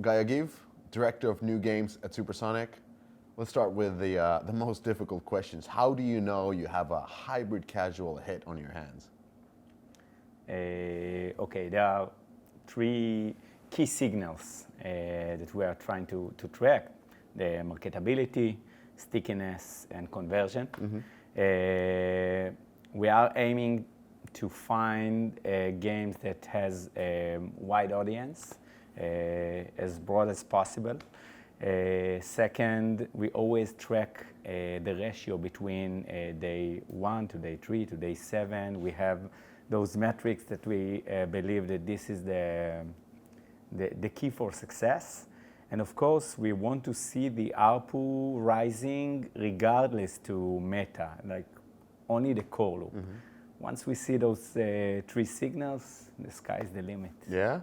Gayagiv, Director of New Games at Supersonic. Let's start with the most difficult questions. How do you know you have a hybrid casual hit on your hands? Okay, there are three key signals that we are trying to track: the marketability, stickiness, and conversion. We are aiming to find games that has a wide audience, as broad as possible. Second, we always track the ratio between day 1 to day 3 to day 7. We have those metrics that we believe that this is the key for success. And of course, we want to see the ARPU rising regardless to meta, like only the core loop. Once we see those three signals, the sky's the limit. Yeah?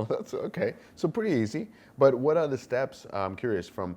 That's okay. So pretty easy. But what are the steps, I'm curious, from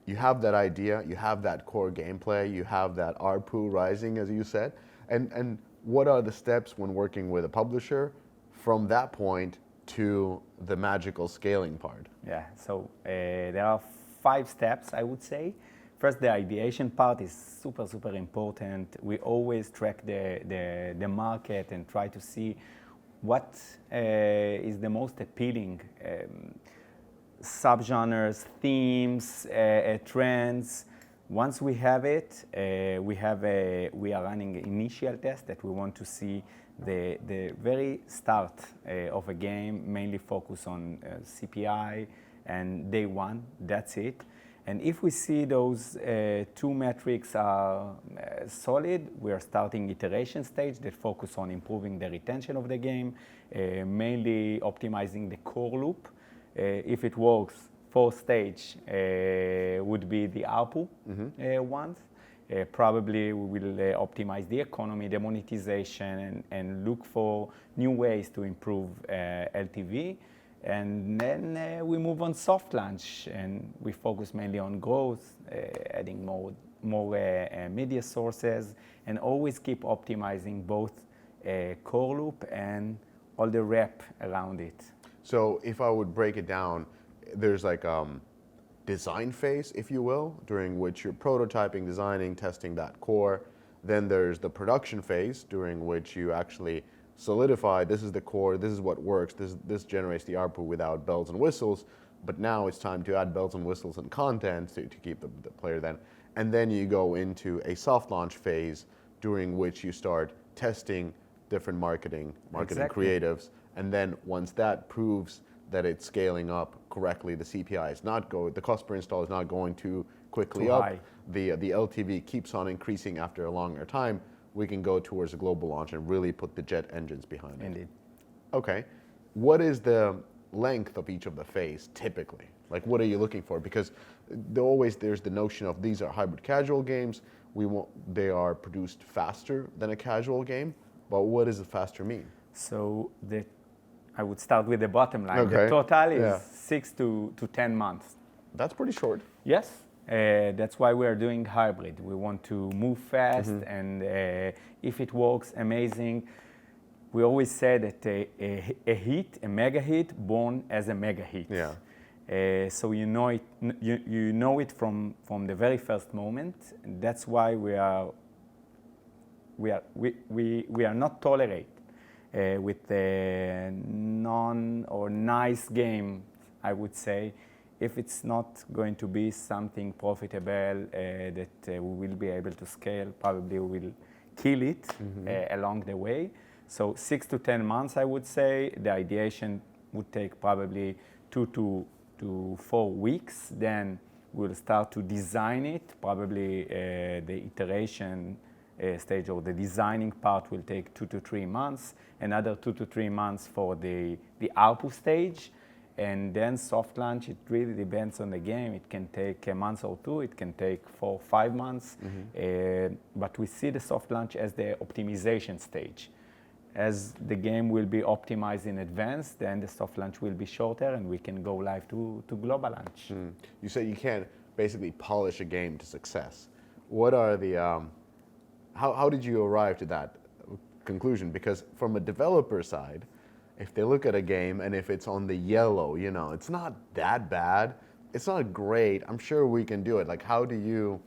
you have that idea, you have that core gameplay, you have that ARPU rising, as you said, and what are the steps when working with a publisher from that point to the magical scaling part? Yeah, so there are 5 steps, I would say. First, the ideation part is super, super important. We always track the market and try to see what is the most appealing subgenres, themes, trends. Once we have it, we are running an initial test that we want to see the very start of a game, mainly focus on CPI and day 1, that's it. And if we see those 2 metrics are solid, we are starting iteration stage that focus on improving the retention of the game, mainly optimizing the core loop. If it works, 4th stage would be the ARPU ones. Probably we will optimize the economy, the monetization, and look for new ways to improve LTV. And then we move on soft launch, and we focus mainly on growth, adding more media sources, and always keep optimizing both core loop and all the rep around it. So if I would break it down, there's like design phase, if you will, during which you're prototyping, designing, testing that core. Then there's the production phase, during which you actually solidify, this is the core, this is what works, this generates the ARPU without bells and whistles, but now it's time to add bells and whistles and content to keep the player then. And then you go into a soft launch phase, during which you start testing different marketing Exactly. creatives, and then once that proves that it's scaling up correctly, the CPI is not the cost per install is not going too quickly up, high. the LTV keeps on increasing after a longer time, we can go towards a global launch and really put the jet engines behind it. Indeed. Okay. What is the length of each of the phase typically? Like, what are you looking for? Because there's the notion of these are hybrid casual games. They are produced faster than a casual game. But what does faster mean? So I would start with the bottom line. Okay. The total is Yeah. 6 to 10 months. That's pretty short. Yes. That's why we are doing hybrid. We want to move fast, and if it works, amazing. We always say that a mega hit, born as a mega hit. Yeah. So you know it from the very first moment. And that's why we are not tolerate with non or nice game, I would say. If it's not going to be something profitable that we will be able to scale, probably we will kill it along the way. So 6 to 10 months, I would say. The ideation would take probably 2 to 4 weeks. Then we'll start to design it. Probably the iteration stage or the designing part will take 2 to 3 months. Another 2 to 3 months for the ARPU stage. And then soft launch, it really depends on the game. It can take a month or 2, it can take 4 or 5 months. But we see the soft launch as the optimization stage. As the game will be optimized in advance, then the soft launch will be shorter and we can go live to global launch. You say you can't basically polish a game to success. What are the, how did you arrive to that conclusion? Because from a developer side, if they look at a game and if it's on the yellow, you know, it's not that bad. It's not great. I'm sure we can do it. Like, how do you,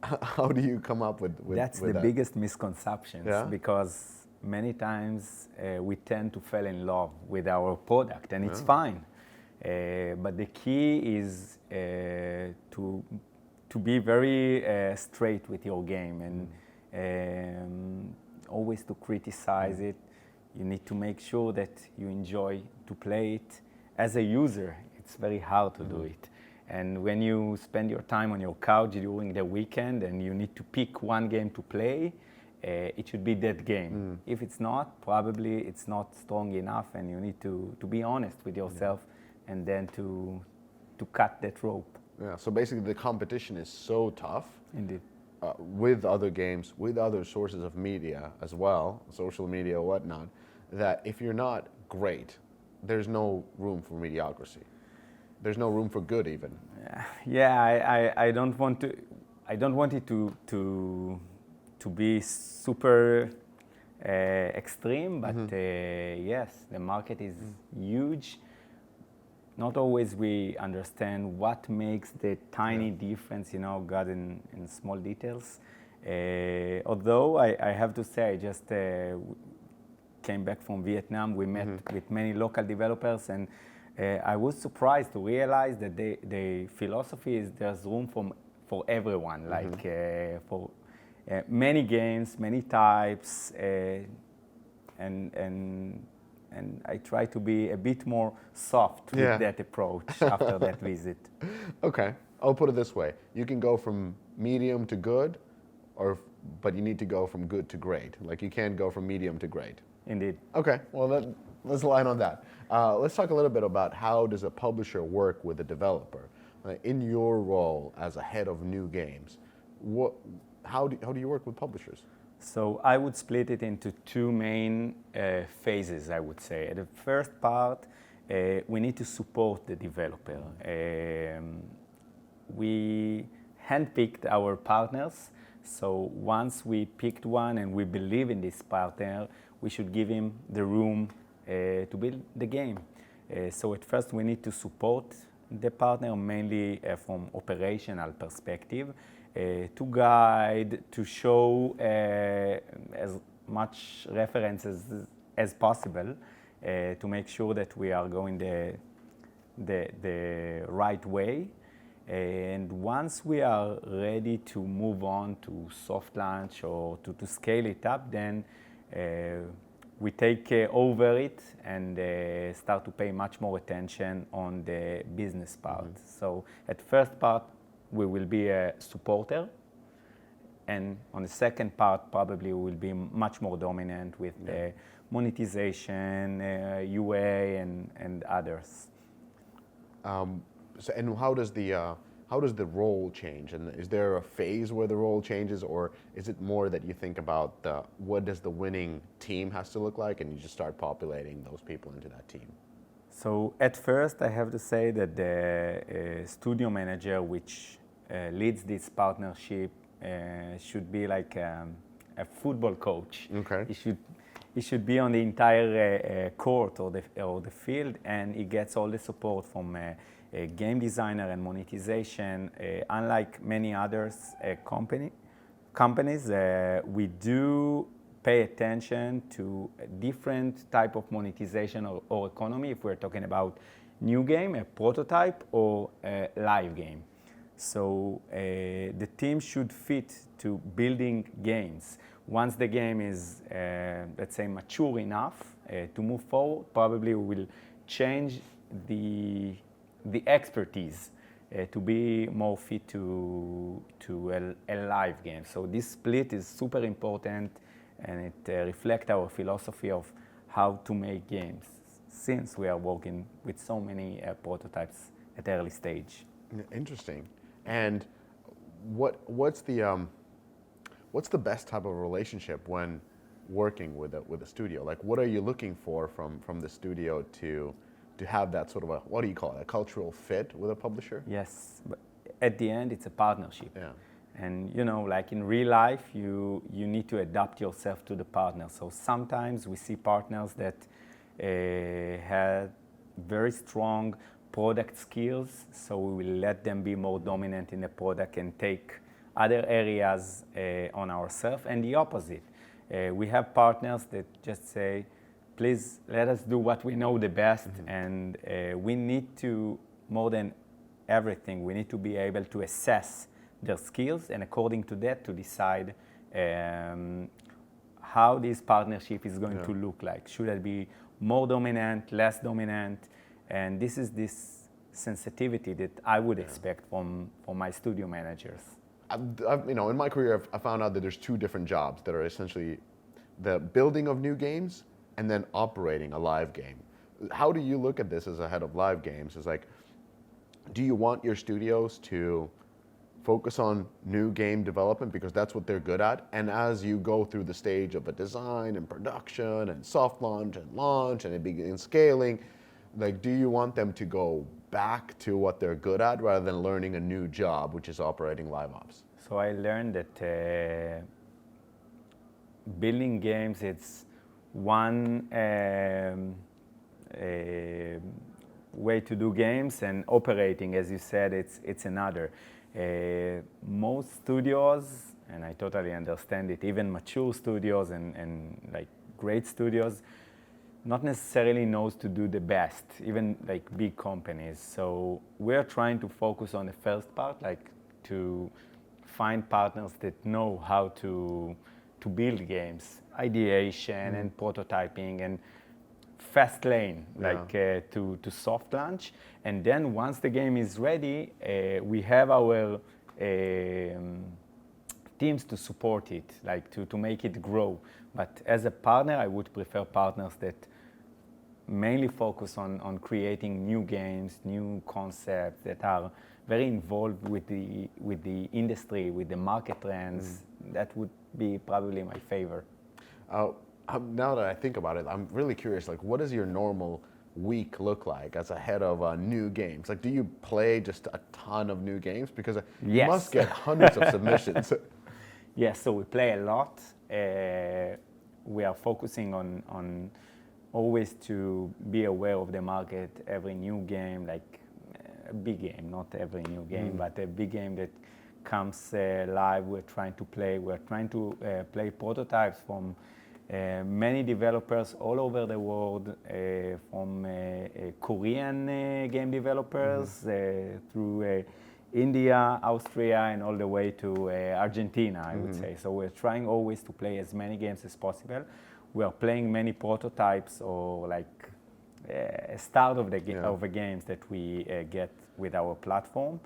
how do you come up with That's with the that? biggest misconceptions, Yeah? because many times we tend to fall in love with our product, and it's Yeah. fine. But the key is to be very straight with your game, and always to criticize it. You need to make sure that you enjoy to play it. As a user, it's very hard to do it. And when you spend your time on your couch during the weekend and you need to pick one game to play, it should be that game. If it's not, probably it's not strong enough, and you need to be honest with yourself and then to cut that rope. Yeah. So basically, the competition is so tough. Indeed. With other games, with other sources of media as well, social media, whatnot, that if you're not great, there's no room for mediocrity. There's no room for good, even. Yeah, I don't want to. I don't want it to be super extreme, but yes, the market is huge. Not always we understand what makes the tiny difference, you know, God in small details. Although I have to say, I just came back from Vietnam. We met with many local developers, and I was surprised to realize that the philosophy is there's room for everyone, like for many games, many types, and I try to be a bit more soft with that approach after that visit. Okay, I'll put it this way: you can go from medium to good, but you need to go from good to great. Like, you can't go from medium to great. Indeed. Okay, well, let's align on that. Let's talk a little bit about how does a publisher work with a developer. In your role as a head of new games, how do you work with publishers? So I would split it into two main phases, I would say. The first part, we need to support the developer. We handpicked our partners. So once we picked one and we believe in this partner, we should give him the room to build the game. So at first we need to support the partner mainly from operational perspective, to guide, to show as much references as possible, to make sure that we are going the right way. And once we are ready to move on to soft launch or to scale it up, then we take over it and start to pay much more attention on the business part. So at first part, we will be a supporter, and on the second part, probably we will be much more dominant with monetization, UA, and others. And how does the role change? And is there a phase where the role changes, or is it more that you think about what does the winning team has to look like, and you just start populating those people into that team? So at first, I have to say that the studio manager, which leads this partnership, should be like a football coach. Okay. He should be on the entire court or the field, and he gets all the support from a game designer and monetization. Unlike many others companies, we do pay attention to a different type of monetization or economy if we're talking about new game, a prototype, or a live game. So the team should fit to building games. Once the game is, let's say, mature enough to move forward, probably we will change the expertise to be more fit to a live game. So this split is super important, and it reflects our philosophy of how to make games, since we are working with so many prototypes at early stage. Interesting. And what's the best type of relationship when working with a studio? Like, what are you looking for from the studio to have that sort of a, what do you call it, a cultural fit with a publisher? Yes, but at the end, it's a partnership. Yeah. And you know, like in real life, you need to adapt yourself to the partner. So sometimes we see partners that have very strong product skills, so we will let them be more dominant in the product and take other areas on ourselves, and the opposite. We have partners that just say, please let us do what we know the best, and we need to, more than everything, we need to be able to assess their skills, and according to that, to decide how this partnership is going to look like. Should it be more dominant, less dominant? And this is this sensitivity that I would expect from my studio managers. In my career, I found out that there's two different jobs that are essentially the building of new games and then operating a live game. How do you look at this as a head of live games? It's like, do you want your studios to focus on new game development because that's what they're good at? And as you go through the stage of a design and production and soft launch and it begins scaling, like, do you want them to go back to what they're good at rather than learning a new job, which is operating live ops? So I learned that building games, it's one way to do games, and operating, as you said, it's another. Most studios, and I totally understand it, even mature studios and like great studios, not necessarily knows to do the best, even like big companies. So we're trying to focus on the first part, like to find partners that know how to build games, ideation and prototyping and fast lane, like to soft launch. And then once the game is ready, we have our teams to support it, like to make it grow. But as a partner, I would prefer partners that mainly focus on creating new games, new concepts that are very involved with the industry, with the market trends. That would be probably my favor. Now that I think about it, I'm really curious, like, what does your normal week look like as a head of new games? Like, do you play just a ton of new games? Because you must get hundreds of submissions. Yes, so we play a lot. We are focusing on always to be aware of the market, every new game, like a big game, not every new game, but a big game that comes live, we're trying to play. We're trying to play prototypes from many developers all over the world, from Korean game developers through India, Austria, and all the way to Argentina, I would say. So we're trying always to play as many games as possible. We are playing many prototypes or like a start of the of the games that we get with our platform.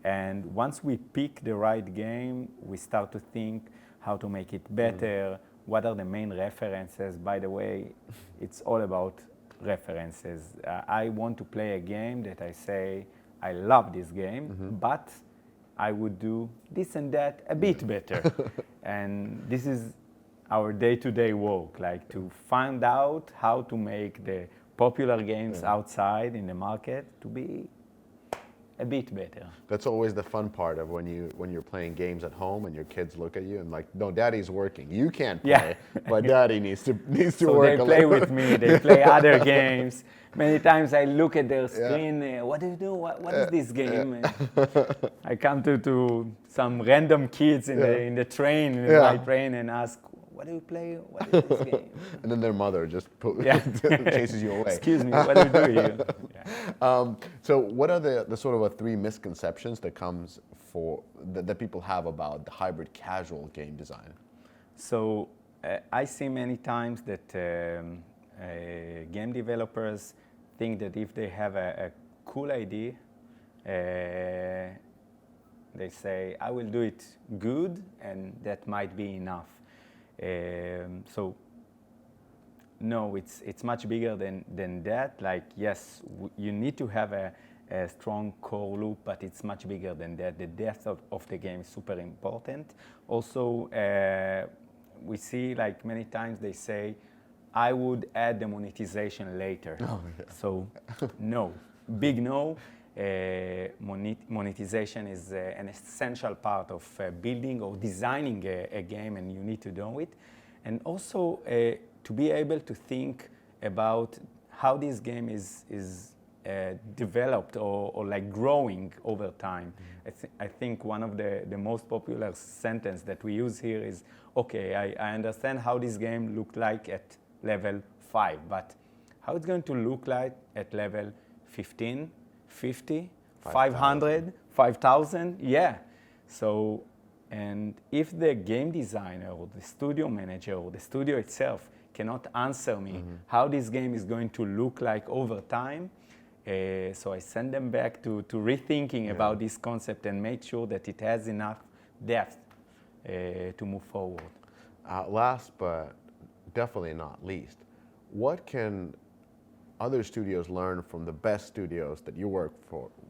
And once we pick the right game, we start to think how to make it better. What are the main references? By the way, it's all about references. I want to play a game that I say, I love this game, but I would do this and that a bit better. And this is our day-to-day work, like to find out how to make the popular games outside in the market to be a bit better. That's always the fun part of when you're playing games at home and your kids look at you and like, no, daddy's working. You can't play, but daddy needs to so work. They play with me. They play other games. Many times I look at their screen. What do you do? What is this game? I come to some random kids in the train, in the night train, and ask, what do you play? What is this game? And then their mother just chases you away. Excuse me, what do you do here? So what are the sort of three misconceptions that comes that people have about the hybrid casual game design? So I see many times that game developers think that if they have a cool idea, they say, I will do it good, and that might be enough. So no, it's much bigger than that. Like, yes, you need to have a strong core loop, but it's much bigger than that. The depth of the game is super important. Also, we see like many times they say, I would add the monetization later. So no, big no. Monetization is an essential part of building or designing a game, and you need to do it. And also to be able to think about how this game is developed or like growing over time. I think one of the most popular sentence that we use here is, okay, I understand how this game looked like at level 5, but how it's going to look like at level 15, 50, 500, 5,000? Yeah. So, and if the game designer or the studio manager or the studio itself cannot answer me how this game is going to look like over time, so I send them back to rethinking about this concept and make sure that it has enough depth to move forward. Last but definitely not least, what can other studios learn from the best studios that you work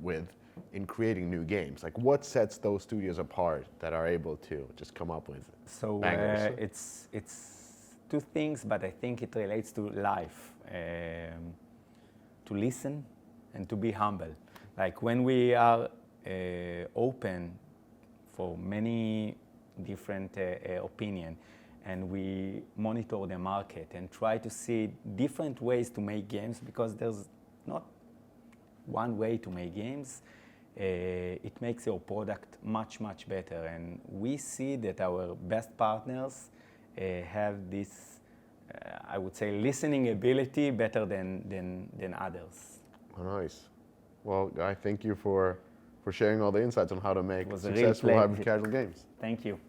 with in creating new games? Like, what sets those studios apart that are able to just come up with So bangers? it's two things, but I think it relates to life. To listen and to be humble. Like when we are open for many different opinions, and we monitor the market and try to see different ways to make games, because there's not one way to make games, it makes your product much, much better. And we see that our best partners have this, I would say, listening ability better than others. Oh, nice. Well, Guy, thank you for sharing all the insights on how to make It was a real successful pleasure. hybrid casual games. Thank you.